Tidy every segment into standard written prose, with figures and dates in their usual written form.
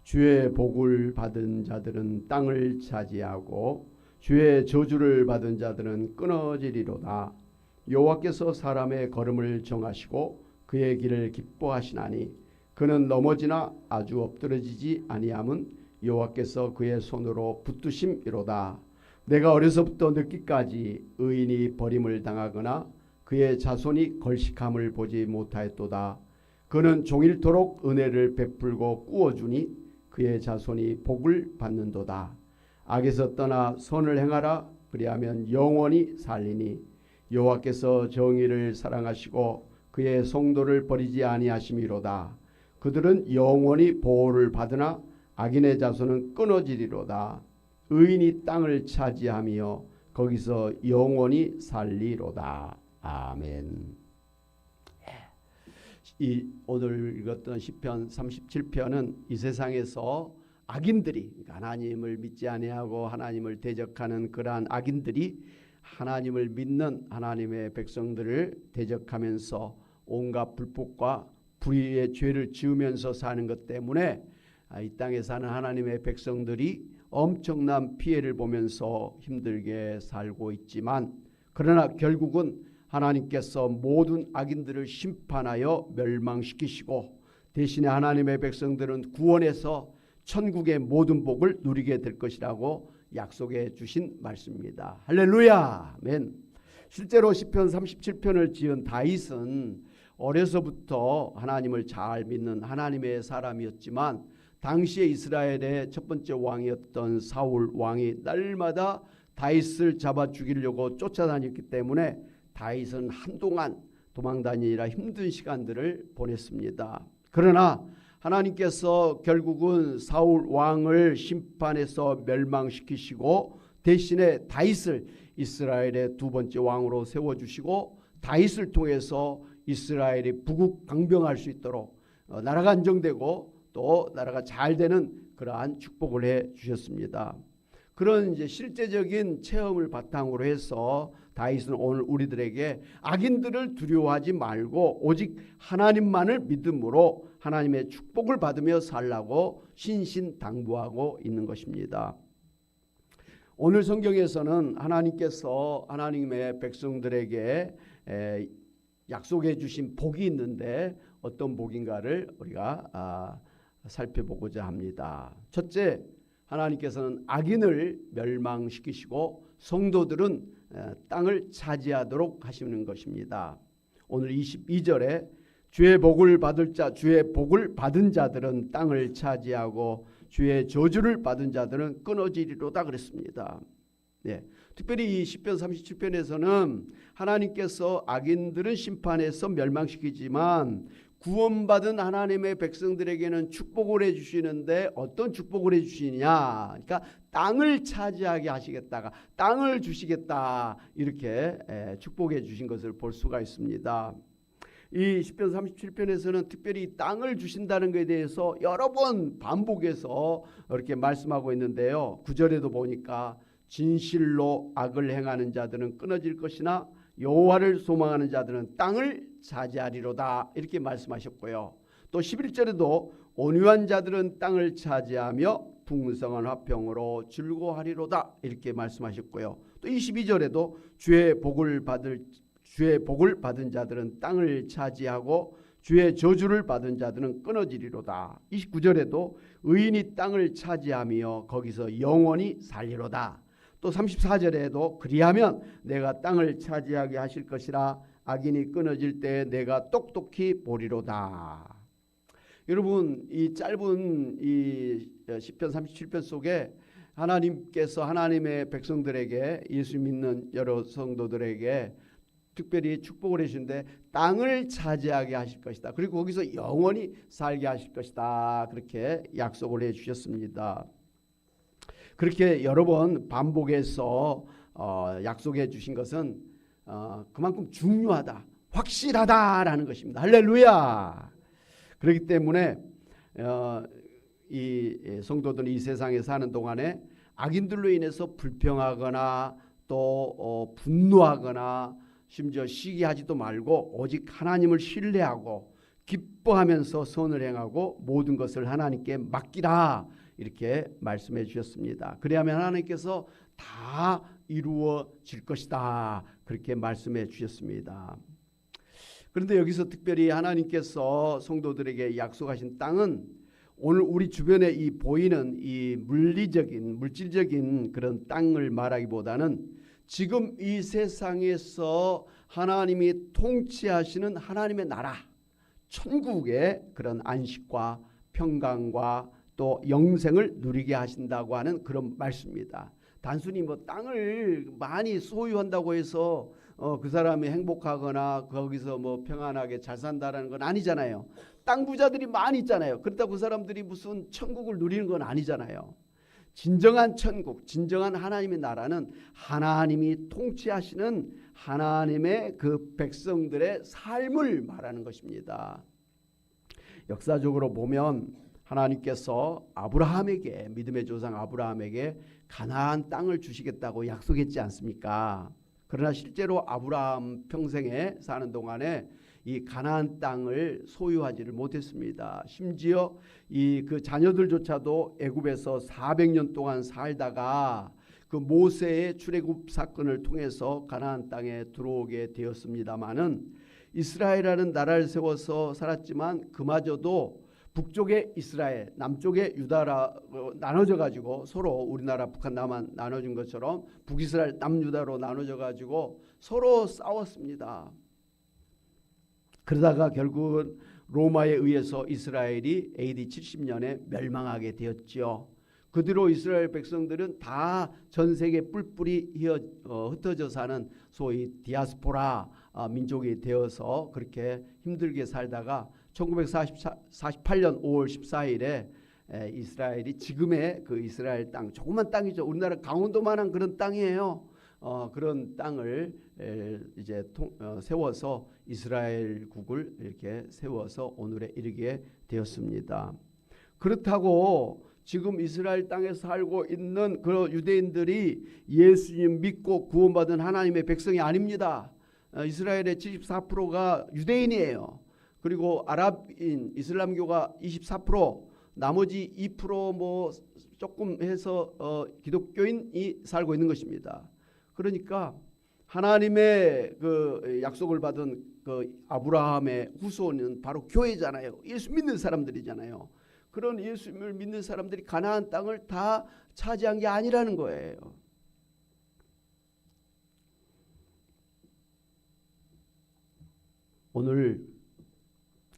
주의 복을 받은 자들은 땅을 차지하고 주의 저주를 받은 자들은 끊어지리로다. 여호와께서 사람의 걸음을 정하시고 그의 길을 기뻐하시나니 그는 넘어지나 아주 엎드러지지 아니함은 여호와께서 그의 손으로 붙드심이로다. 내가 어려서부터 늙기까지 의인이 버림을 당하거나 그의 자손이 걸식함을 보지 못하였도다. 그는 종일토록 은혜를 베풀고 꾸어주니 그의 자손이 복을 받는도다. 악에서 떠나 선을 행하라. 그리하면 영원히 살리니 여호와께서 정의를 사랑하시고 그의 성도를 버리지 아니하심이로다. 그들은 영원히 보호를 받으나 악인의 자손은 끊어지리로다. 의인이 땅을 차지하며 거기서 영원히 살리로다. 아멘. 오늘 읽었던 시편 37편은 이 세상에서 악인들이, 하나님을 믿지 아니하고 하나님을 대적하는 그러한 악인들이 하나님을 믿는 하나님의 백성들을 대적하면서 온갖 불법과 불의의 죄를 지으면서 사는 것 때문에 이 땅에 사는 하나님의 백성들이 엄청난 피해를 보면서 힘들게 살고 있지만, 그러나 결국은 하나님께서 모든 악인들을 심판하여 멸망시키시고 대신에 하나님의 백성들은 구원해서 천국의 모든 복을 누리게 될 것이라고 약속해 주신 말씀입니다. 할렐루야. 아멘. 실제로 시편 37편을 지은 다윗은 어려서부터 하나님을 잘 믿는 하나님의 사람이었지만, 당시에 이스라엘의 첫 번째 왕이었던 사울 왕이 날마다 다윗을 잡아 죽이려고 쫓아다녔기 때문에 다윗은 한동안 도망다니느라 힘든 시간들을 보냈습니다. 그러나 하나님께서 결국은 사울 왕을 심판해서 멸망시키시고 대신에 다윗을 이스라엘의 두 번째 왕으로 세워주시고 다윗을 통해서 이스라엘이 부국강병할 수 있도록 나라가 안정되고 또 나라가 잘 되는 그러한 축복을 해 주셨습니다. 그런 이제 실제적인 체험을 바탕으로 해서 다윗은 오늘 우리들에게 악인들을 두려워하지 말고 오직 하나님만을 믿음으로 하나님의 축복을 받으며 살라고 신신당부하고 있는 것입니다. 오늘 성경에서는 하나님께서 하나님의 백성들에게 약속해 주신 복이 있는데 어떤 복인가를 우리가 살펴보고자 합니다. 첫째, 하나님께서는 악인을 멸망시키시고 성도들은 땅을 차지하도록 하시는 것입니다. 오늘 22절에 주의 복을 받은 자들은 땅을 차지하고 주의 저주를 받은 자들은 끊어지리로다 그랬습니다. 네. 특별히 이 시편 37편에서는 하나님께서 악인들은 심판해서 멸망시키지만 구원받은 하나님의 백성들에게는 축복을 해주시는데 어떤 축복을 해주시느냐, 그러니까 땅을 차지하게 하시겠다가 땅을 주시겠다, 이렇게 축복해 주신 것을 볼 수가 있습니다. 이 시편 37편에서는 특별히 땅을 주신다는 것에 대해서 여러 번 반복해서 이렇게 말씀하고 있는데요. 9절에도 보니까 진실로 악을 행하는 자들은 끊어질 것이나 여호와를 소망하는 자들은 땅을 차지하리로다, 이렇게 말씀하셨고요. 또 11절에도 온유한 자들은 땅을 차지하며 풍성한 화평으로 즐거워하리로다, 이렇게 말씀하셨고요. 또 22절에도 주의 복을 받은 자들은 땅을 차지하고 주의 저주를 받은 자들은 끊어지리로다. 29절에도 의인이 땅을 차지하며 거기서 영원히 살리로다. 또 34절에도 그리하면 내가 땅을 차지하게 하실 것이라 악인이 끊어질 때 내가 똑똑히 보리로다. 여러분, 이 짧은 이 시편 37편 속에 하나님께서 하나님의 백성들에게, 예수 믿는 여러 성도들에게 특별히 축복을 해주신데 땅을 차지하게 하실 것이다. 그리고 거기서 영원히 살게 하실 것이다. 그렇게 약속을 해 주셨습니다. 그렇게 여러 번 반복해서 약속해 주신 것은 그만큼 중요하다, 확실하다라는 것입니다. 할렐루야. 그렇기 때문에 이 성도들이 이 세상에 사는 동안에 악인들로 인해서 불평하거나 또 분노하거나 심지어 시기하지도 말고 오직 하나님을 신뢰하고 기뻐하면서 선을 행하고 모든 것을 하나님께 맡기라 이렇게 말씀해 주셨습니다. 그래야만 하나님께서 다 이루어질 것이다 그렇게 말씀해 주셨습니다. 그런데 여기서 특별히 하나님께서 성도들에게 약속하신 땅은 오늘 우리 주변에 이 보이는 이 물질적인 그런 땅을 말하기보다는 지금 이 세상에서 하나님이 통치하시는 하나님의 나라 천국의 그런 안식과 평강과 또 영생을 누리게 하신다고 하는 그런 말씀입니다. 단순히 뭐 땅을 많이 소유한다고 해서 그 사람이 행복하거나 거기서 뭐 평안하게 잘 산다라는 건 아니잖아요. 땅 부자들이 많이 있잖아요. 그렇다고 그 사람들이 무슨 천국을 누리는 건 아니잖아요. 진정한 천국, 진정한 하나님의 나라는 하나님이 통치하시는 하나님의 그 백성들의 삶을 말하는 것입니다. 역사적으로 보면 하나님께서 아브라함에게, 믿음의 조상 아브라함에게 가나안 땅을 주시겠다고 약속했지 않습니까? 그러나 실제로 아브라함 평생에 사는 동안에 이 가나안 땅을 소유하지를 못했습니다. 심지어 그 자녀들조차도 애굽에서 400년 동안 살다가 그 모세의 출애굽 사건을 통해서 가나안 땅에 들어오게 되었습니다마는 이스라엘이라는 나라를 세워서 살았지만 그마저도 북쪽에 이스라엘, 남쪽에 유다라 나눠져 가지고 서로 우리나라 북한 남한 나눠진 것처럼 북이스라엘 남유다로 나눠져 가지고 서로 싸웠습니다. 그러다가 결국은 로마에 의해서 이스라엘이 AD 70년에 멸망하게 되었지요. 그 뒤로 이스라엘 백성들은 다 전 세계 뿔뿔이 흩어져 사는 소위 디아스포라 민족이 되어서 그렇게 힘들게 살다가 1948년 5월 14일에 이스라엘이 지금의 그 이스라엘 땅, 조그만 땅이죠. 우리나라 강원도만한 그런 땅이에요. 그런 땅을 이제 세워서 이스라엘국을 이렇게 세워서 오늘에 이르게 되었습니다. 그렇다고 지금 이스라엘 땅에 살고 있는 그 유대인들이 예수님 믿고 구원받은 하나님의 백성이 아닙니다. 이스라엘의 74%가 유대인이에요. 그리고 아랍인 이슬람교가 24%, 나머지 2% 조금 해서 기독교인이 살고 있는 것입니다. 그러니까 하나님의 그 약속을 받은 그 아브라함의 후손은 바로 교회잖아요. 예수 믿는 사람들이잖아요. 그런 예수님을 믿는 사람들이 가나안 땅을 다 차지한 게 아니라는 거예요. 오늘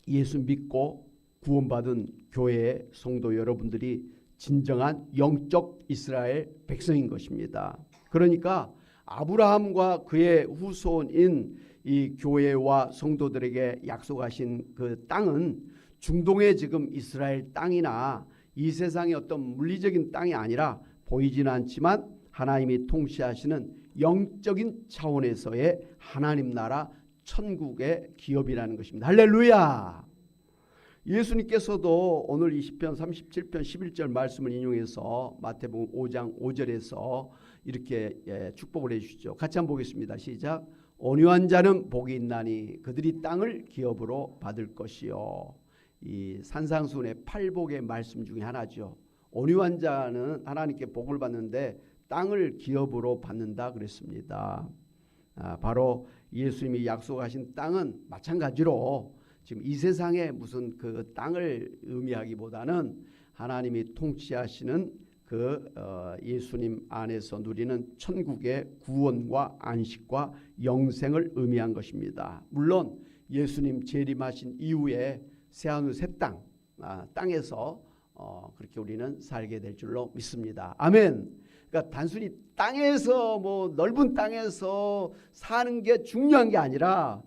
예수 믿고 구원받은 교회의 성도 여러분들이 진정한 영적 이스라엘 백성인 것입니다. 그러니까 아브라함과 그의 후손인 이 교회와 성도들에게 약속하신 그 땅은 중동의 지금 이스라엘 땅이나 이 세상의 어떤 물리적인 땅이 아니라 보이지는 않지만 하나님이 통치하시는 영적인 차원에서의 하나님 나라 천국의 기업이라는 것입니다. 할렐루야! 예수님께서도 오늘 20편 37편 11절 말씀을 인용해서 마태복음 5장 5절에서 이렇게 축복을 해주시죠. 같이 한번 보겠습니다. 시작. 온유한 자는 복이 있나니 그들이 땅을 기업으로 받을 것이요. 이 산상수훈의 팔복의 말씀 중에 하나죠. 온유한 자는 하나님께 복을 받는데 땅을 기업으로 받는다 그랬습니다. 바로 예수님이 약속하신 땅은 마찬가지로 지금 이 세상에 무슨 그 땅을 의미하기보다는 하나님이 통치하시는 그 예수님 안에서 누리는 천국의 구원과 안식과 영생을 의미한 것입니다. 물론 예수님 재림하신 이후에 새하늘 새 땅에서 그렇게 우리는 살게 될 줄로 믿습니다. 아멘. 그러니까 단순히 땅에서 넓은 땅에서 사는 게 중요한 게 아니라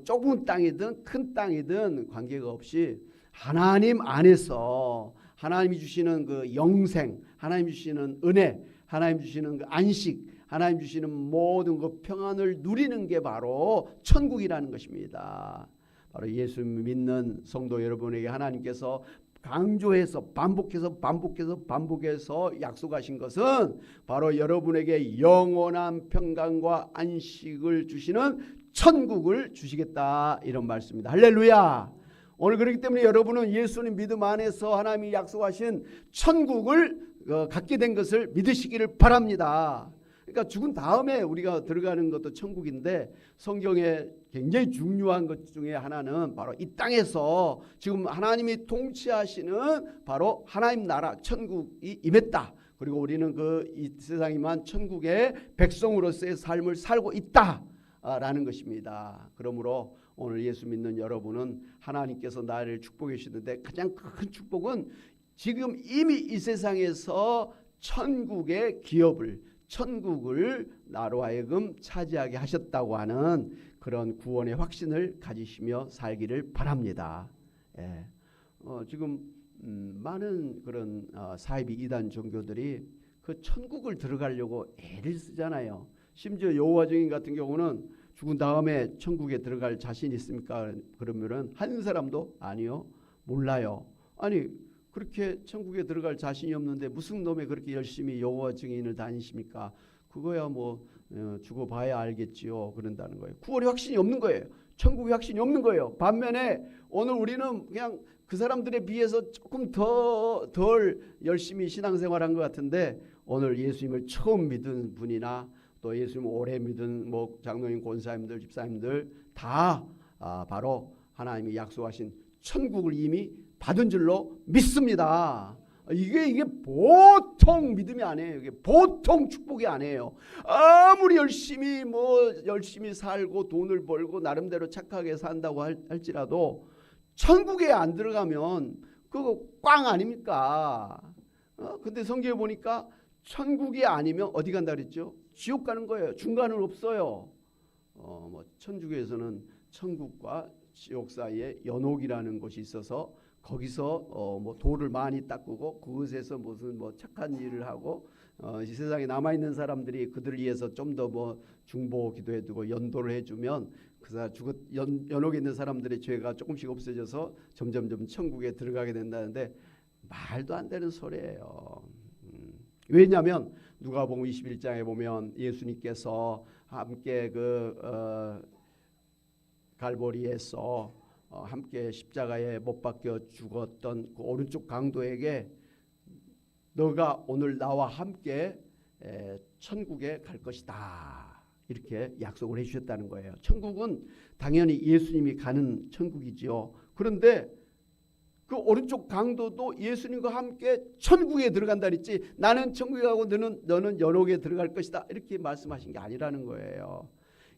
좁은 땅이든 큰 땅이든 관계가 없이 하나님 안에서 하나님이 주시는 그 영생, 하나님 주시는 은혜, 하나님 주시는 그 안식, 하나님 주시는 모든 그 평안을 누리는 게 바로 천국이라는 것입니다. 바로 예수 믿는 성도 여러분에게 하나님께서 강조해서 반복해서 약속하신 것은 바로 여러분에게 영원한 평강과 안식을 주시는 천국을 주시겠다 이런 말씀입니다. 할렐루야. 오늘 그렇기 때문에 여러분은 예수님 믿음 안에서 하나님이 약속하신 천국을 갖게 된 것을 믿으시기를 바랍니다. 그러니까 죽은 다음에 우리가 들어가는 것도 천국인데 성경에 굉장히 중요한 것 중에 하나는 바로 이 땅에서 지금 하나님이 통치하시는 바로 하나님 나라 천국이 임했다. 그리고 우리는 이 세상이만 천국의 백성으로서의 삶을 살고 있다라는 것입니다. 그러므로 오늘 예수 믿는 여러분은 하나님께서 나를 축복해 주시는데 가장 큰 축복은 지금 이미 이 세상에서 천국의 기업을 천국을 나로 하여금 차지하게 하셨다고 하는 그런 구원의 확신을 가지시며 살기를 바랍니다. 예. 지금 많은 그런 사이비 이단 종교들이 그 천국을 들어가려고 애를 쓰잖아요. 심지어 여호와 증인 같은 경우는 죽은 다음에 천국에 들어갈 자신 있습니까? 그러면은 한 사람도 아니요, 몰라요. 아니 그렇게 천국에 들어갈 자신이 없는데 무슨 놈에 그렇게 열심히 여호와 증인을 다니십니까? 그거야 뭐 죽어봐야 알겠지요. 그런다는 거예요. 구원의 확신이 없는 거예요. 천국의 확신이 없는 거예요. 반면에 오늘 우리는 그냥 그 사람들에 비해서 조금 덜 열심히 신앙생활한 것 같은데 오늘 예수님을 처음 믿은 분이나 또 예수님을 오래 믿은 뭐 장로님, 권사님들, 집사님들 다 바로 하나님이 약속하신 천국을 이미 받은 줄로 믿습니다. 이게 보통 믿음이 아니에요. 이게 보통 축복이 아니에요. 아무리 열심히 살고 돈을 벌고 나름대로 착하게 산다고 할지라도 천국에 안 들어가면 그거 꽝 아닙니까? 근데 성경에 보니까 천국이 아니면 어디 간다 그랬죠? 지옥 가는 거예요. 중간은 없어요. 천주교에서는 천국과 지옥 사이에 연옥이라는 곳이 있어서 거기서 돌을 많이 닦고 그곳에서 무슨 착한 일을 하고 이 세상에 남아 있는 사람들이 그들을 위해서 좀 더 중보 기도해두고 연도를 해주면 연옥에 있는 사람들의 죄가 조금씩 없어져서 점점점 천국에 들어가게 된다는데 말도 안 되는 소리예요. 왜냐하면 누가복음 21장에 보면 예수님께서 함께 갈보리에서 함께 십자가에 못 박혀 죽었던 그 오른쪽 강도에게 너가 오늘 나와 함께 천국에 갈 것이다 이렇게 약속을 해주셨다는 거예요. 천국은 당연히 예수님이 가는 천국이지요. 그런데 그 오른쪽 강도도 예수님과 함께 천국에 들어간다 그랬지 나는 천국에 가고 너는 연옥에 들어갈 것이다 이렇게 말씀하신 게 아니라는 거예요.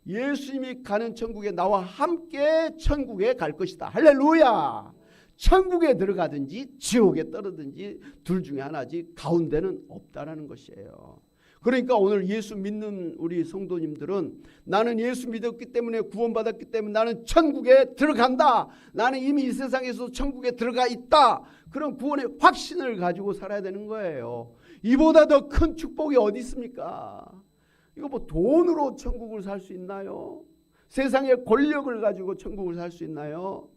예수님이 가는 천국에 나와 함께 천국에 갈 것이다. 할렐루야. 천국에 들어가든지 지옥에 떨어든지 둘 중에 하나지 가운데는 없다라는 것이에요. 그러니까 오늘 예수 믿는 우리 성도님들은 나는 예수 믿었기 때문에 구원받았기 때문에 나는 천국에 들어간다. 나는 이미 이 세상에서 천국에 들어가 있다. 그런 구원의 확신을 가지고 살아야 되는 거예요. 이보다 더 큰 축복이 어디 있습니까? 이거 돈으로 천국을 살 수 있나요? 세상의 권력을 가지고 천국을 살 수 있나요?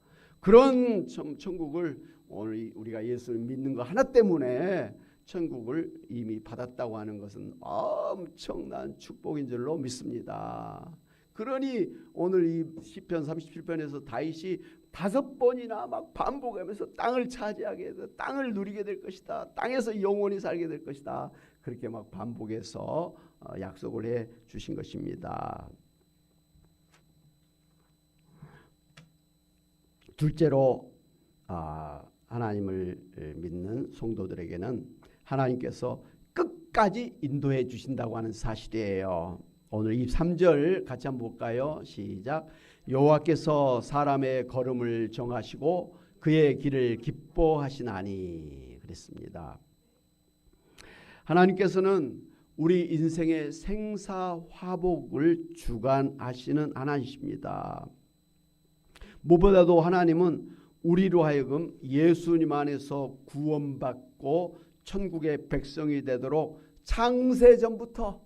그런 천국을 오늘 우리가 예수를 믿는 거 하나 때문에 천국을 이미 받았다고 하는 것은 엄청난 축복인 줄로 믿습니다. 그러니 오늘 이 시편 37편에서 다윗이 5번이나 막 반복하면서 땅을 차지하게 해서 땅을 누리게 될 것이다. 땅에서 영원히 살게 될 것이다. 그렇게 막 반복해서 약속을 해 주신 것입니다. 둘째로 하나님을 믿는 성도들에게는 하나님께서 끝까지 인도해 주신다고 하는 사실이에요. 오늘 이 3절 같이 한번 볼까요? 시작. 여호와께서 사람의 걸음을 정하시고 그의 길을 기뻐하시나니 그랬습니다. 하나님께서는 우리 인생의 생사화복을 주관하시는 하나님이십니다. 무엇보다도 하나님은 우리로 하여금 예수님 안에서 구원받고 천국의 백성이 되도록 창세전부터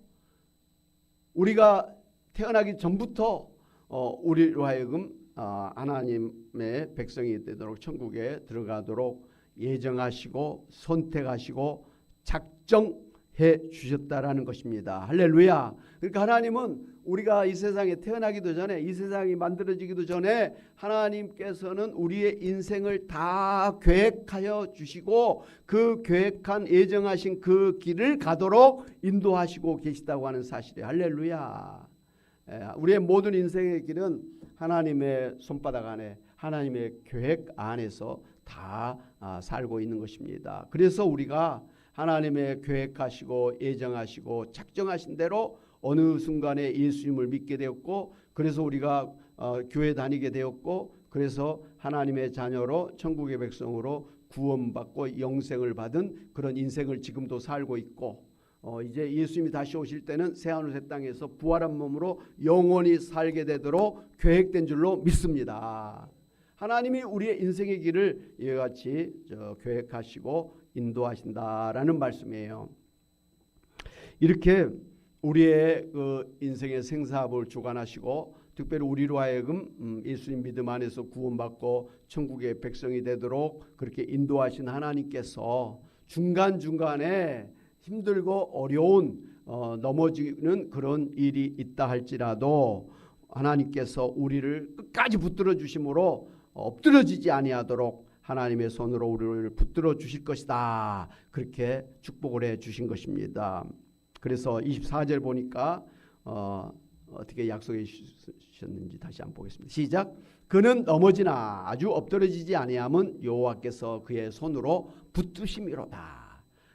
우리가 태어나기 전부터 우리로 하여금 하나님의 백성이 되도록 천국에 들어가도록 예정하시고 선택하시고 작정해 주셨다라는 것입니다. 할렐루야. 그러니까 하나님은 우리가 이 세상에 태어나기도 전에, 이 세상이 만들어지기도 전에 하나님께서는 우리의 인생을 다 계획하여 주시고 그 계획한 예정하신 그 길을 가도록 인도하시고 계시다고 하는 사실이에요. 할렐루야. 우리의 모든 인생의 길은 하나님의 손바닥 안에, 하나님의 계획 안에서 다 살고 있는 것입니다. 그래서 우리가 하나님의 계획하시고 예정하시고 작정하신 대로 어느 순간에 예수님을 믿게 되었고, 그래서 우리가 교회 다니게 되었고, 그래서 하나님의 자녀로 천국의 백성으로 구원받고 영생을 받은 그런 인생을 지금도 살고 있고, 이제 예수님이 다시 오실 때는 새하늘 새 땅에서 부활한 몸으로 영원히 살게 되도록 계획된 줄로 믿습니다. 하나님이 우리의 인생의 길을 이와 같이 계획하시고 인도하신다라는 말씀이에요. 이렇게 우리의 그 인생의 생사를 주관하시고 특별히 우리로 하여금 예수님 믿음 안에서 구원받고 천국의 백성이 되도록 그렇게 인도하신 하나님께서 중간중간에 힘들고 어려운 넘어지는 그런 일이 있다 할지라도 하나님께서 우리를 끝까지 붙들어 주심으로 엎드러지지 아니하도록 하나님의 손으로 우리를 붙들어 주실 것이다. 그렇게 축복을 해 주신 것입니다. 그래서 24절 보니까 어떻게 약속해 주셨는지 다시 한번 보겠습니다. 시작. 그는 넘어지나 아주 엎드러지지 아니함은 여호와께서 그의 손으로 붙드심이로다.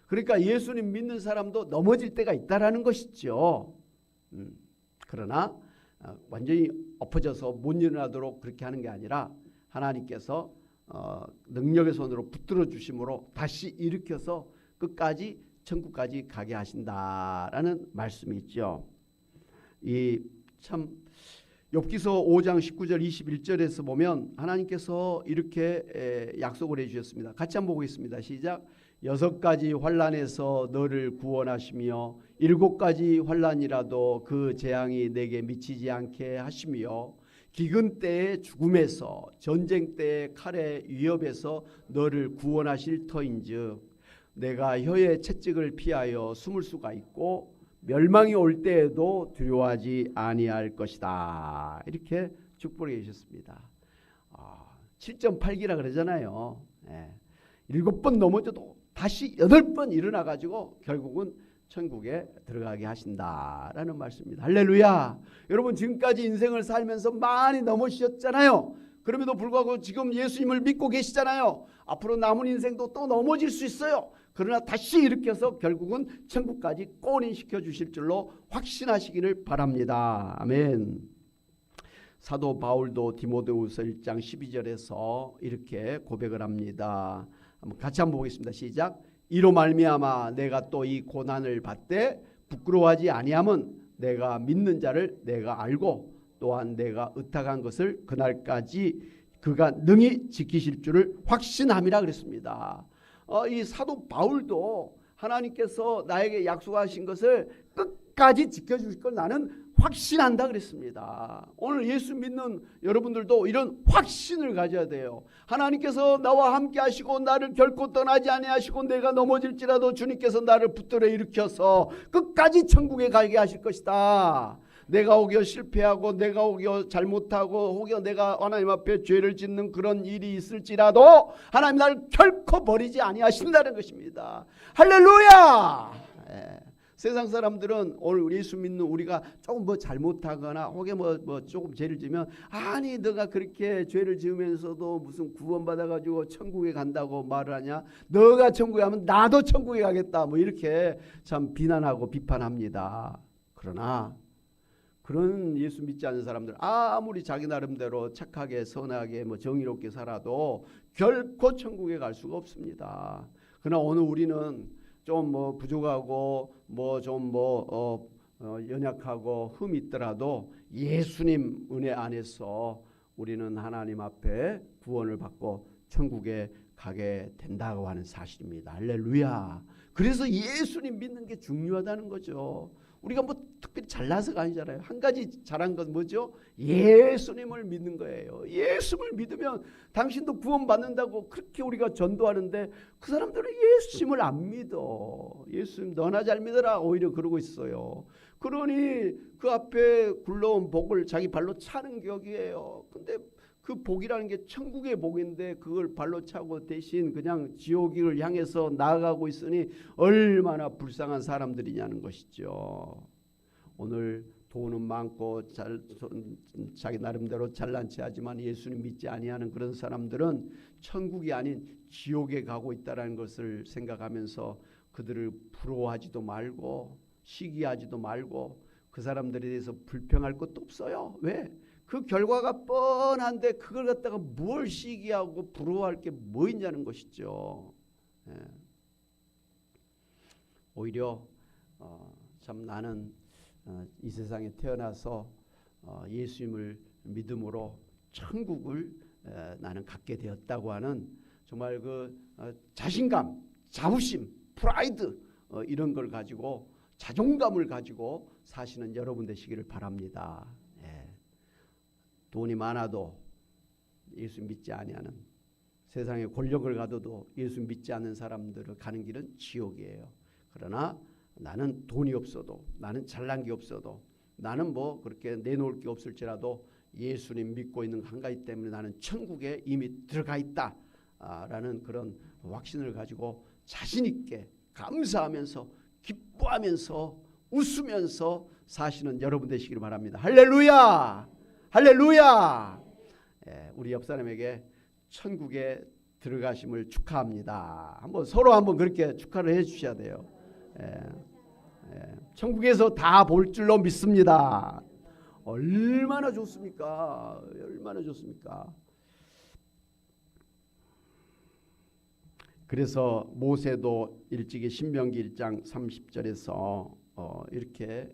그러니까 예수님 믿는 사람도 넘어질 때가 있다라는 것이죠. 그러나 완전히 엎어져서 못 일어나도록 그렇게 하는 게 아니라 하나님께서 능력의 손으로 붙들어 주심으로 다시 일으켜서 끝까지 천국까지 가게 하신다라는 말씀이 있죠. 이 참 욥기서 5장 19절 21절에서 보면 하나님께서 이렇게 약속을 해주셨습니다. 같이 한번 보겠습니다. 시작. 6가지 환난에서 너를 구원하시며 7가지 환난이라도 그 재앙이 내게 미치지 않게 하시며 기근 때의 죽음에서 전쟁 때의 칼의 위협에서 너를 구원하실 터인즉 내가 혀의 채찍을 피하여 숨을 수가 있고 멸망이 올 때에도 두려워하지 아니할 것이다. 이렇게 축복해 주셨습니다. 7.8기라 그러잖아요. 7번 넘어져도 다시 8번 일어나 가지고 결국은 천국에 들어가게 하신다라는 말씀입니다. 할렐루야. 여러분 지금까지 인생을 살면서 많이 넘어지셨잖아요. 그럼에도 불구하고 지금 예수님을 믿고 계시잖아요. 앞으로 남은 인생도 또 넘어질 수 있어요. 그러나 다시 일으켜서 결국은 천국까지 꼬린시켜 주실 줄로 확신하시기를 바랍니다. 아멘. 사도 바울도 디모데후서 1장 12절에서 이렇게 고백을 합니다. 같이 한번 보겠습니다. 시작. 이로 말미암아 내가 또 이 고난을 받되 부끄러워하지 아니함은 내가 믿는 자를 내가 알고 또한 내가 의탁한 것을 그날까지 그가 능히 지키실 줄을 확신함이라 그랬습니다. 이 사도 바울도 하나님께서 나에게 약속하신 것을 끝까지 지켜주실 걸 나는 확신한다 그랬습니다. 오늘 예수 믿는 여러분들도 이런 확신을 가져야 돼요. 하나님께서 나와 함께 하시고 나를 결코 떠나지 아니하시고 내가 넘어질지라도 주님께서 나를 붙들어 일으켜서 끝까지 천국에 가게 하실 것이다. 내가 혹여 실패하고 내가 혹여 잘못하고 혹여 내가 하나님 앞에 죄를 짓는 그런 일이 있을지라도 하나님 나를 결코 버리지 아니하신다는 것입니다. 할렐루야. 세상 사람들은 오늘 예수 믿는 우리가 조금 뭐 잘못하거나 혹여 뭐 조금 죄를 지으면 아니 너가 그렇게 죄를 지으면서도 무슨 구원받아 가지고 천국에 간다고 말을 하냐, 너가 천국에 가면 나도 천국에 가겠다, 뭐 이렇게 참 비난하고 비판합니다. 그러나 그런 예수 믿지 않는 사람들 아무리 자기 나름대로 착하게 선하게 뭐 정의롭게 살아도 결코 천국에 갈 수가 없습니다. 그러나 오늘 우리는 좀 뭐 부족하고 뭐 좀 연약하고 흠이 있더라도 예수님 은혜 안에서 우리는 하나님 앞에 구원을 받고 천국에 가게 된다고 하는 사실입니다. 할렐루야. 그래서 예수님 믿는 게 중요하다는 거죠. 우리가 뭐 특별히 잘나서가 아니잖아요. 한 가지 잘한 건 뭐죠? 예수님을 믿는 거예요. 예수를 믿으면 당신도 구원받는다고 그렇게 우리가 전도하는데 그 사람들은 예수님을 안 믿어. 예수님 너나 잘 믿어라 오히려 그러고 있어요. 그러니 그 앞에 굴러온 복을 자기 발로 차는 격이에요. 근데 그 복이라는 게 천국의 복인데 그걸 발로 차고 대신 그냥 지옥을 향해서 나아가고 있으니 얼마나 불쌍한 사람들이냐는 것이죠. 오늘 돈은 많고 자기 나름대로 잘난 체 하지만 예수님 믿지 아니하는 그런 사람들은 천국이 아닌 지옥에 가고 있다는 것을 생각하면서 그들을 부러워하지도 말고 시기하지도 말고 그 사람들에 대해서 불평할 것도 없어요. 왜? 그 결과가 뻔한데 그걸 갖다가 뭘 시기하고 부러워할 게 뭐 있냐는 것이죠. 예. 오히려 참 나는 이 세상에 태어나서 예수님을 믿음으로 천국을 나는 갖게 되었다고 하는 정말 그 자신감, 자부심, 프라이드 이런 걸 가지고 자존감을 가지고 사시는 여러분 되시기를 바랍니다. 돈이 많아도 예수 믿지 아니하는 세상에 권력을 가져도 예수 믿지 않는 사람들을 가는 길은 지옥이에요. 그러나 나는 돈이 없어도 나는 잘난 게 없어도 나는 뭐 그렇게 내놓을 게 없을지라도 예수님 믿고 있는 한가지 때문에 나는 천국에 이미 들어가 있다 라는 그런 확신을 가지고 자신 있게 감사하면서 기뻐하면서 웃으면서 사시는 여러분 되시기를 바랍니다. 할렐루야! 할렐루야! 우리 옆 사람에게 천국에 들어가심을 축하합니다. 서로 한번 그렇게 축하를 해 주셔야 돼요. 천국에서 다 볼 줄로 믿습니다. 얼마나 좋습니까? 얼마나 좋습니까? 그래서 모세도 일찍이 신명기 1장 30절에서 이렇게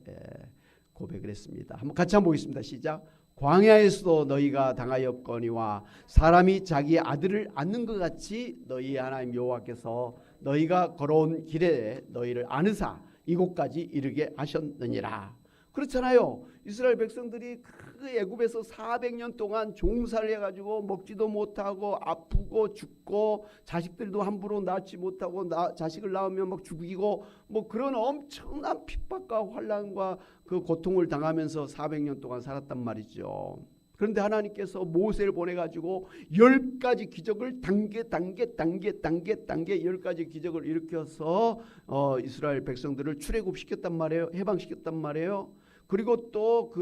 고백을 했습니다. 한번 같이 한번 보겠습니다. 시작. 광야에서도 너희가 당하였거니와 사람이 자기 아들을 안는 것 같이 너희 하나님 여호와께서 너희가 걸어온 길에 너희를 안으사 이곳까지 이르게 하셨느니라. 그렇잖아요. 이스라엘 백성들이 그 애굽에서 400년 동안 종살이 해가지고 먹지도 못하고 아프고 죽고 자식들도 함부로 낳지 못하고 자식을 낳으면 막 죽이고 뭐 그런 엄청난 핍박과 환난과 그 고통을 당하면서 400년 동안 살았단 말이죠. 그런데 하나님께서 모세를 보내가지고 10가지 기적을 단계 10가지 기적을 일으켜서 이스라엘 백성들을 출애굽시켰단 말이에요. 해방시켰단 말이에요. 그리고 또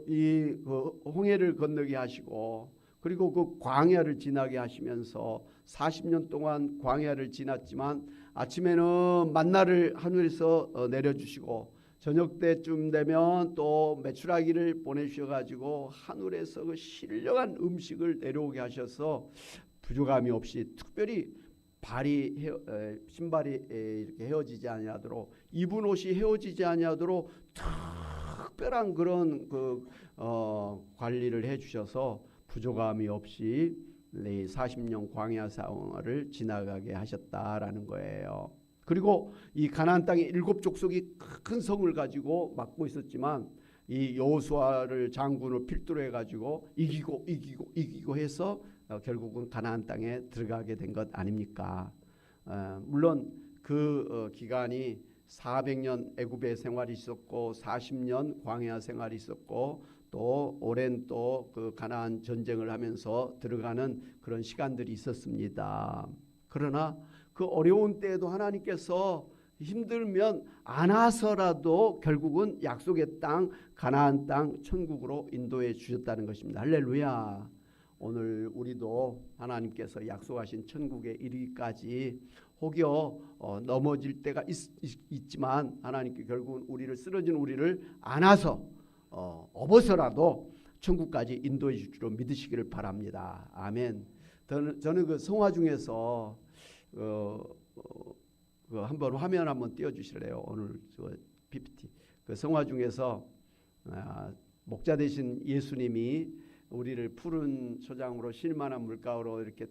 이 홍해를 건너게 하시고 그리고 그 광야를 지나게 하시면서 40년 동안 광야를 지났지만 아침에는 만나를 하늘에서 내려주시고 저녁 때쯤 되면 또 메추라기를 보내주셔가지고 하늘에서 그 신령한 음식을 내려오게 하셔서 부족함이 없이 특별히 신발이 이렇게 헤어지지 아니하도록 입은 옷이 헤어지지 아니하도록 특별한 그런 관리를 해주셔서 부족함이 없이 40년 광야 생활을 지나가게 하셨다라는 거예요. 그리고 이 가나안 땅에 7 족속이 큰 성을 가지고 막고 있었지만 이 여호수아를 장군을 필두로 해가지고 이기고 해서 결국은 가나안 땅에 들어가게 된 것 아닙니까? 물론 그 기간이 400년 애굽의 생활이 있었고 40년 광야 생활이 있었고 또 오랜 또 그 가나안 전쟁을 하면서 들어가는 그런 시간들이 있었습니다. 그러나 그 어려운 때에도 하나님께서 힘들면 안아서라도 결국은 약속의 땅 가나안 땅 천국으로 인도해 주셨다는 것입니다. 할렐루야. 오늘 우리도 하나님께서 약속하신 천국에 이르기까지 혹여 넘어질 때가 있지만 하나님께 결국은 우리를 쓰러진 우리를 안아서 업어서라도 천국까지 인도해 줄 줄로 믿으시기를 바랍니다. 아멘. 저는 그 성화 중에서 한번 화면 한번 띄워주실래요? 오늘 PPT 그 성화 중에서 목자 되신 예수님이 우리를 푸른 초장으로 쉴만한 물가로 이렇게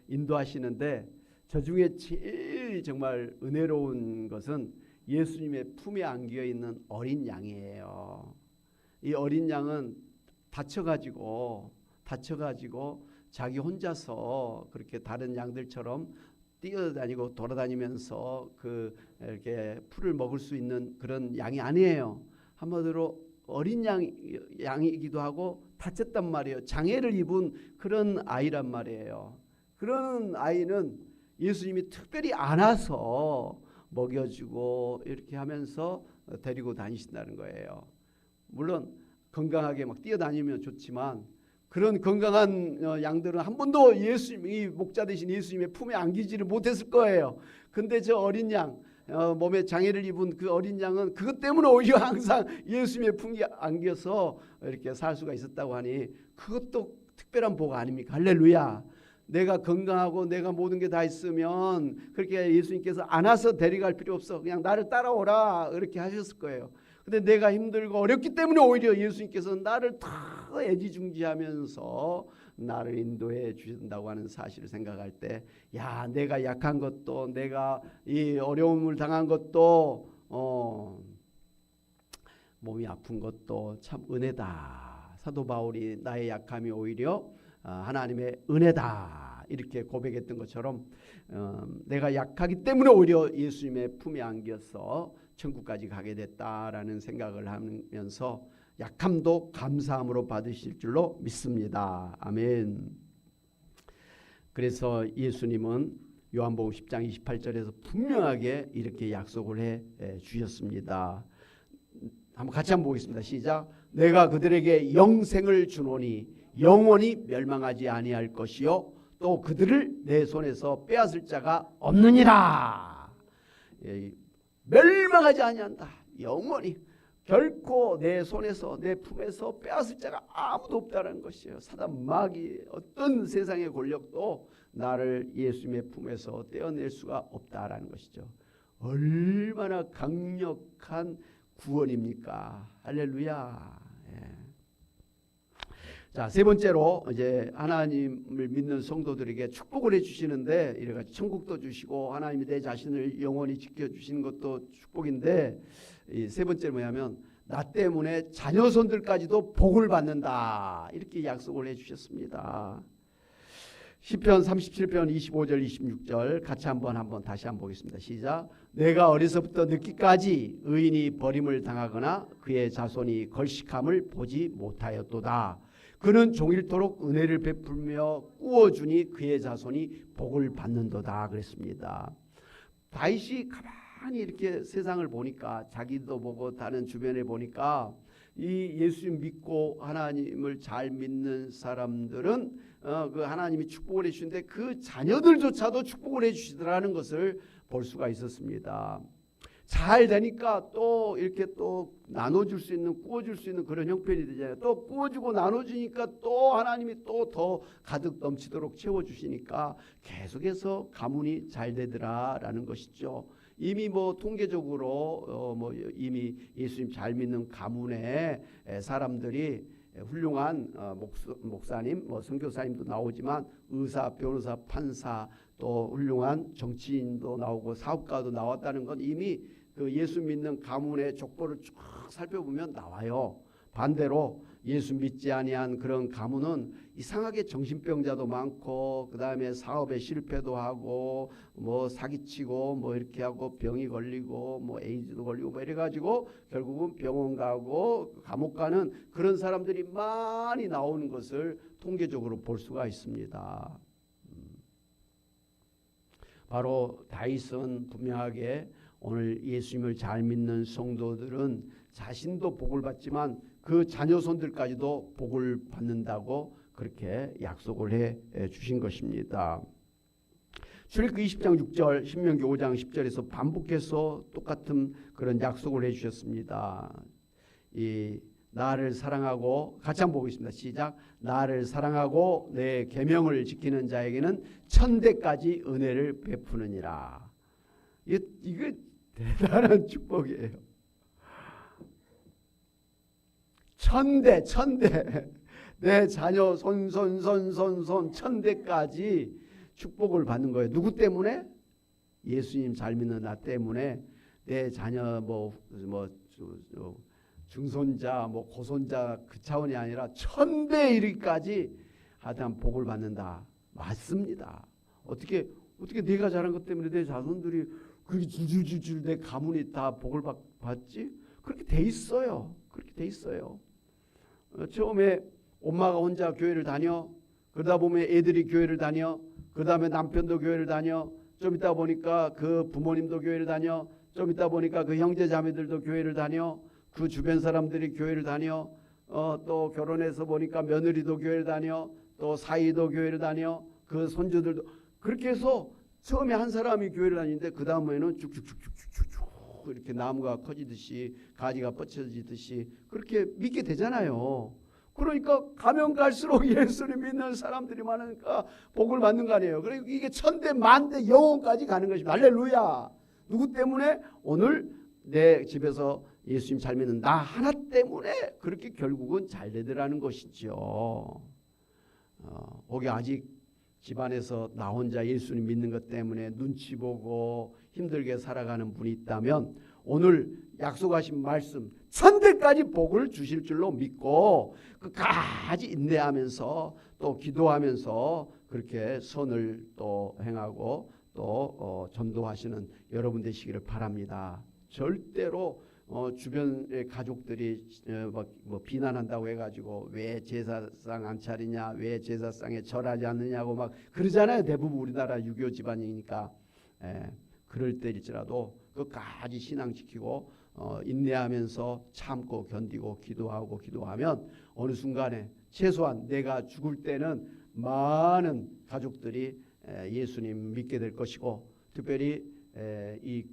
인도하시는데 저 중에 제일 정말 은혜로운 것은 예수님의 품에 안겨 있는 어린 양이에요. 이 어린 양은 다쳐가지고 자기 혼자서 그렇게 다른 양들처럼 뛰어다니고 돌아다니면서 이렇게 풀을 먹을 수 있는 그런 양이 아니에요. 한마디로 어린 양이기도 하고 다쳤단 말이에요. 장애를 입은 그런 아이란 말이에요. 그런 아이는 예수님이 특별히 안아서 먹여주고 이렇게 하면서 데리고 다니신다는 거예요. 물론 건강하게 막 뛰어다니면 좋지만 그런 건강한 양들은 한 번도 예수님이 목자 되신 예수님의 품에 안기지를 못했을 거예요. 근데 저 어린 양, 몸에 장애를 입은 그 어린 양은 그것 때문에 오히려 항상 예수님의 품에 안겨서 이렇게 살 수가 있었다고 하니 그것도 특별한 복 아닙니까? 할렐루야. 내가 건강하고 내가 모든 게 다 있으면 그렇게 예수님께서 안아서 데려갈 필요 없어. 그냥 나를 따라오라 이렇게 하셨을 거예요. 근데 내가 힘들고 어렵기 때문에 오히려 예수님께서 나를 더 애지중지하면서 나를 인도해 주신다고 하는 사실을 생각할 때, 야, 내가 약한 것도, 내가 이 어려움을 당한 것도, 몸이 아픈 것도 참 은혜다. 사도 바울이 나의 약함이 오히려 하나님의 은혜다 이렇게 고백했던 것처럼 내가 약하기 때문에 오히려 예수님의 품에 안겨서 천국까지 가게 됐다라는 생각을 하면서 약함도 감사함으로 받으실 줄로 믿습니다. 아멘. 그래서 예수님은 요한복음 10장 28절에서 분명하게 이렇게 약속을 해 주셨습니다. 한번 같이 한번 보겠습니다. 시작. 내가 그들에게 영생을 주노니 영원히 멸망하지 아니할 것이요 또 그들을 내 손에서 빼앗을 자가 없느니라. 멸망하지 아니한다. 영원히 결코 내 손에서 내 품에서 빼앗을 자가 아무도 없다는 것이에요. 사단 마귀 어떤 세상의 권력도 나를 예수님의 품에서 떼어낼 수가 없다라는 것이죠. 얼마나 강력한 구원입니까? 할렐루야. 자, 세 번째로 이제 하나님을 믿는 성도들에게 축복을 해주시는데 이래가지고 천국도 주시고 하나님이 내 자신을 영원히 지켜주시는 것도 축복인데 이 세 번째는 뭐냐면 나 때문에 자녀손들까지도 복을 받는다 이렇게 약속을 해주셨습니다. 시편 37편 25절 26절 같이 다시 한번 보겠습니다. 시작. 내가 어려서부터 늙기까지 의인이 버림을 당하거나 그의 자손이 걸식함을 보지 못하였도다. 그는 종일토록 은혜를 베풀며 꾸어주니 그의 자손이 복을 받는도다 그랬습니다. 다윗이 가만히 이렇게 세상을 보니까 자기도 보고 다른 주변에 보니까 이 예수님 믿고 하나님을 잘 믿는 사람들은 그 하나님이 축복을 해주시는데 그 자녀들조차도 축복을 해주시더라는 것을 볼 수가 있었습니다. 잘 되니까 또 이렇게 또 나눠줄 수 있는 꾸어줄 수 있는 그런 형편이 되잖아요. 또 꾸어주고 나눠주니까 또 하나님이 또 더 가득 넘치도록 채워주시니까 계속해서 가문이 잘 되더라라는 것이죠. 이미 뭐 통계적으로 이미 예수님 잘 믿는 가문의 사람들이 훌륭한 목사님, 선교사님도 나오지만 의사, 변호사, 판사 또 훌륭한 정치인도 나오고 사업가도 나왔다는 건 이미 그 예수 믿는 가문의 족보를 쭉 살펴보면 나와요. 반대로 예수 믿지 아니한 그런 가문은 이상하게 정신병자도 많고 그 다음에 사업에 실패도 하고 뭐 사기치고 뭐 이렇게 하고 병이 걸리고 뭐 에이즈도 걸리고 뭐 이래가지고 결국은 병원 가고 감옥 가는 그런 사람들이 많이 나오는 것을 통계적으로 볼 수가 있습니다. 바로 다윗은 분명하게 오늘 예수님을 잘 믿는 성도들은 자신도 복을 받지만 그 자녀손들까지도 복을 받는다고 그렇게 약속을 해 주신 것입니다. 출애굽기 20장 6절, 신명기 5장 10절에서 반복해서 똑같은 그런 약속을 해 주셨습니다. 이 나를 사랑하고 같이 한번 보겠습니다. 시작. 나를 사랑하고 내 계명을 지키는 자에게는 천대까지 은혜를 베푸느니라. 이게 대단한 축복이에요. 천대 내 자녀 손 천대까지 축복을 받는 거예요. 누구 때문에? 예수님 잘 믿는 나 때문에 내 자녀 중손자 고손자 그 차원이 아니라 천대 이르기까지 하여튼 복을 받는다. 맞습니다. 어떻게 내가 잘한 것 때문에 내 자손들이 그렇게 줄줄줄줄 내 가문이 다 복을 받지? 그렇게 돼 있어요. 그렇게 돼 있어요. 처음에 엄마가 혼자 교회를 다녀. 그러다 보면 애들이 교회를 다녀. 그 다음에 남편도 교회를 다녀. 좀 있다 보니까 그 부모님도 교회를 다녀. 좀 있다 보니까 그 형제 자매들도 교회를 다녀. 그 주변 사람들이 교회를 다녀. 또 결혼해서 보니까 며느리도 교회를 다녀. 또 사위도 교회를 다녀. 그 손주들도 그렇게 해서 처음에 한 사람이 교회를 다니는데 그 다음에는 쭉쭉쭉쭉쭉쭉 이렇게 나무가 커지듯이 가지가 뻗쳐지듯이 그렇게 믿게 되잖아요. 그러니까 가면 갈수록 예수를 믿는 사람들이 많으니까 복을 받는 거 아니에요. 그리고 이게 천대 만대 영혼까지 가는 것입니다. 할렐루야. 누구 때문에? 오늘 내 집에서 예수님 잘 믿는 나 하나 때문에 그렇게 결국은 잘 되더라는 것이죠. 거기 아직 집안에서 나 혼자 예수님 믿는 것 때문에 눈치 보고 힘들게 살아가는 분이 있다면 오늘 약속하신 말씀 천대까지 복을 주실 줄로 믿고 끝까지 인내하면서 또 기도하면서 그렇게 선을 또 행하고 또 전도하시는 여러분 되시기를 바랍니다. 절대로 주변의 가족들이 비난한다고 해가지고 왜 제사상 안 차리냐, 왜 제사상에 절하지 않느냐고 막 그러잖아요. 대부분 우리나라 유교 집안이니까. 그럴 때일지라도 끝까지 신앙 지키고 인내하면서 참고 견디고 기도하면 어느 순간에 최소한 내가 죽을 때는 많은 가족들이 예수님 믿게 될 것이고 특별히 이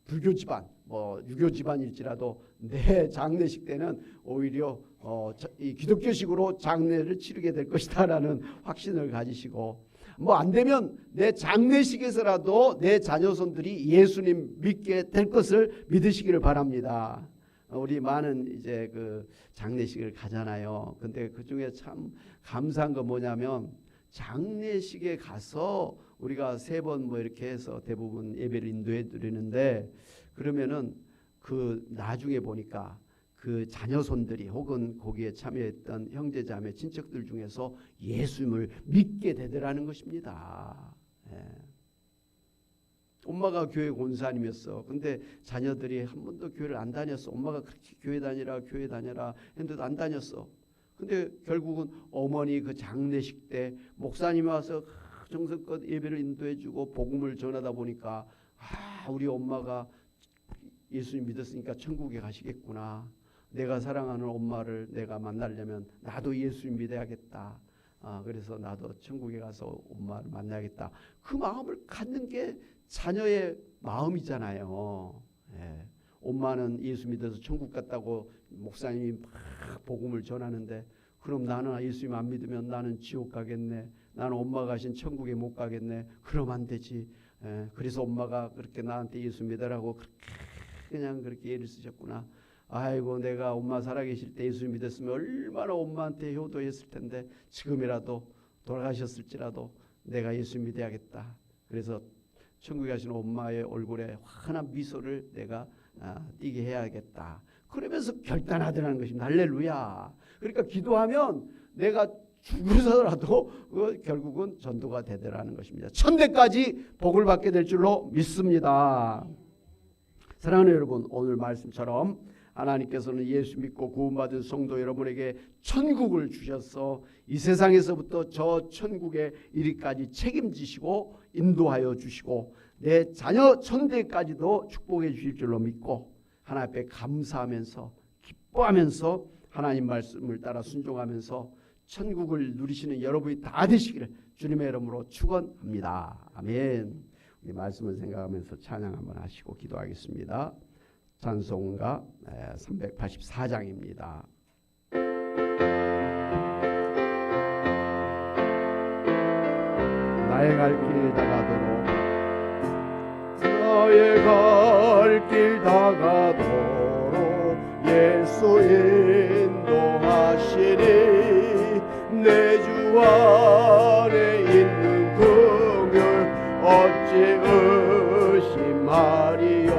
불교 집안 유교 집안일지라도 내 장례식 때는 오히려 이 기독교식으로 장례를 치르게 될 것이다라는 확신을 가지시고 안 되면 내 장례식에서라도 내 자녀손들이 예수님 믿게 될 것을 믿으시기를 바랍니다. 우리 많은 이제 그 장례식을 가잖아요. 근데 그 중에 참 감사한 건 뭐냐면 장례식에 가서 우리가 3번 이렇게 해서 대부분 예배를 인도해 드리는데 그러면은 그 나중에 보니까 그 자녀손들이 혹은 거기에 참여했던 형제자매 친척들 중에서 예수님을 믿게 되더라는 것입니다. 엄마가 교회 권사님이었어. 근데 자녀들이 한 번도 교회를 안 다녔어. 엄마가 그렇게 교회 다니라 했는데도 안 다녔어. 근데 결국은 어머니 그 장례식 때 목사님이 와서 정성껏 예배를 인도해주고 복음을 전하다 보니까 우리 엄마가 예수님 믿었으니까 천국에 가시겠구나. 내가 사랑하는 엄마를 내가 만나려면 나도 예수님 믿어야겠다. 그래서 나도 천국에 가서 엄마를 만나야겠다. 그 마음을 갖는 게 자녀의 마음이잖아요. 엄마는 예수 믿어서 천국 갔다고 목사님이 막 복음을 전하는데 그럼 나는 예수님 안 믿으면 나는 지옥 가겠네. 나는 엄마 가신 천국에 못 가겠네. 그러면 안 되지. 그래서 엄마가 그렇게 나한테 예수 믿으라고 그냥 그렇게 예를 쓰셨구나. 아이고 내가 엄마 살아계실 때 예수 믿었으면 얼마나 엄마한테 효도했을 텐데 지금이라도 돌아가셨을지라도 내가 예수 믿어야겠다. 그래서 천국에 가신 엄마의 얼굴에 환한 미소를 내가 띄게 해야겠다. 그러면서 결단하더라는 것입니다. 할렐루야. 그러니까 기도하면 내가 죽어서라도 결국은 전도가 되더라는 것입니다. 천대까지 복을 받게 될 줄로 믿습니다. 사랑하는 여러분, 오늘 말씀처럼 하나님께서는 예수 믿고 구원받은 성도 여러분에게 천국을 주셔서 이 세상에서부터 저 천국에 이르기까지 책임지시고 인도하여 주시고 내 자녀 천대까지도 축복해 주실 줄로 믿고 하나님 앞에 감사하면서 기뻐하면서 하나님 말씀을 따라 순종하면서 천국을 누리시는 여러분이 다 되시기를 주님의 이름으로 축원합니다. 아멘. 이 말씀을 생각하면서 찬양 한번 하시고 기도하겠습니다. 찬송가 384장입니다. 나의 갈 길 다가도록 나의 갈 길 다가도록 예수 인도하시니 내 주 안에 있는 긍휼 어찌 의심하리요.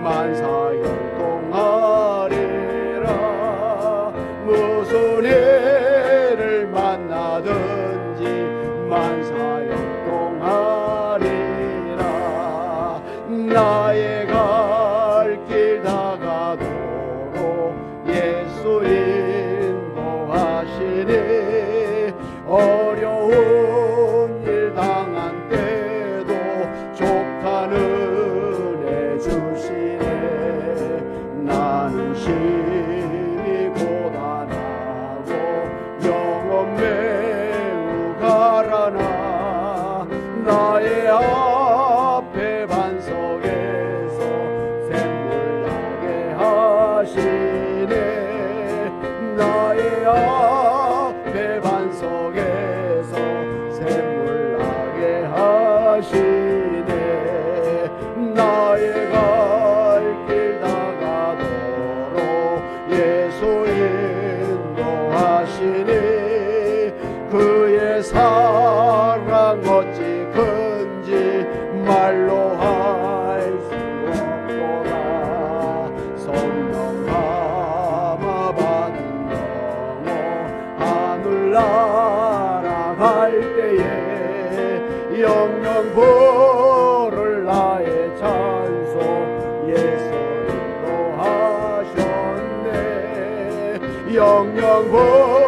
만사형통하리라. 무슨 일을 만나든지 만사형통하리라. 나의 갈 길 다가도록 예수 인도하시니 어려운 일 당한 때도 족한 은혜 주시네. 나는 심히 고단하고 영혼 매우 가라나 나의 앞에 반석에서 샘물 나게 하시네. 나의 앞에 반석에서 샘물 나게 하시네. 나의 갈 길 다가도록 예수 인도하시니 그의 사랑 어찌 큰지 말로 할 수 없도다. 성령 감화 받은 영혼 하늘 날아갈 때에 영영 부를 나의 찬송 예수 인도하셨네. 영영 부를